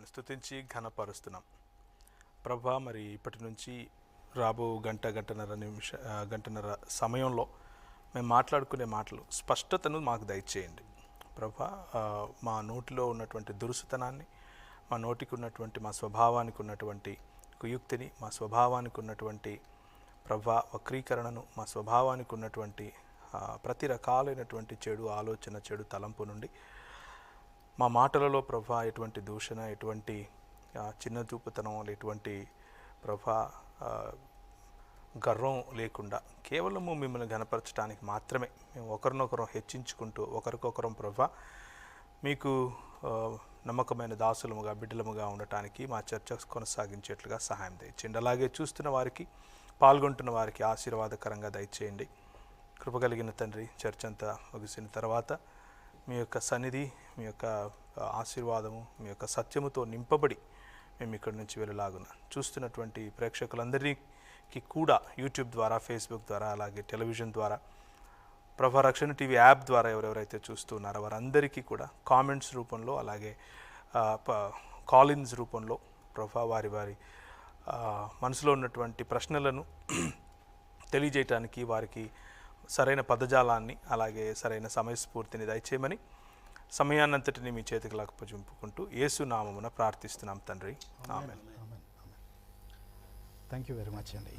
నిన్ను స్తుతించి ఘనపరుస్తున్నాం ప్రభా. మరి ఇప్పటి నుంచి రాబో గంటన్నర సమయంలో మేము మాట్లాడుకునే మాటలు స్పష్టతను మాకు దయచేయండి ప్రభా. మా నోటిలో ఉన్నటువంటి దురుసుతనాన్ని, మా నోటికి ఉన్నటువంటి, మా స్వభావానికి ఉన్నటువంటి కుయుక్తిని, మా స్వభావానికి ఉన్నటువంటి ప్రభా వక్రీకరణను, మా స్వభావానికి ఉన్నటువంటి ప్రతి రకాలైనటువంటి చెడు ఆలోచన, చెడు తలంపు నుండి మా మాటలలో ప్రభా ఎటువంటి దూషణ, ఎటువంటి చిన్న చూపుతనం, ఎటువంటి ప్రభా గర్వం లేకుండా కేవలము మిమ్మల్ని ఘనపరచడానికి మాత్రమే మేము ఒకరినొకరం హెచ్చించుకుంటూ ఒకరికొకరం ప్రభా మీకు నమ్మకమైన దాసులముగా, బిడ్డలముగా ఉండటానికి మా చర్చ కొనసాగించేట్లుగా సహాయం దయచేయండి. అలాగే చూస్తున్న వారికి, పాల్గొంటున్న వారికి ఆశీర్వాదకరంగా దయచేయండి. కృపగలిగిన తండ్రి, చర్చ అంతా ముగిసిన తర్వాత మీ యొక్క సన్నిధి, మీ యొక్క ఆశీర్వాదము, మీ యొక్క సత్యముతో నింపబడి మేము ఇక్కడి నుంచి వెళ్ళలాగున చూస్తున్నటువంటి ప్రేక్షకులందరికీ కూడా యూట్యూబ్ ద్వారా, ఫేస్బుక్ ద్వారా, అలాగే టెలివిజన్ ద్వారా, ప్రభా రక్షణ టీవీ యాప్ ద్వారా ఎవరెవరైతే చూస్తున్నారో వారందరికీ కూడా కామెంట్స్ రూపంలో, అలాగే కాలిన్స్ రూపంలో ప్రభా వారి మనసులో ఉన్నటువంటి ప్రశ్నలను తెలియజేయటానికి వారికి సరైన పదజాలాన్ని, అలాగే సరైన సమయస్ఫూర్తిని దయచేయమని సమయాన్నంతటిని మీ చేతికి అప్పగించుకుంటూ యేసు నామమున ప్రార్థిస్తున్నాం తండ్రి. ఆమేన్. థ్యాంక్ యూ వెరీ మచ్ అండి.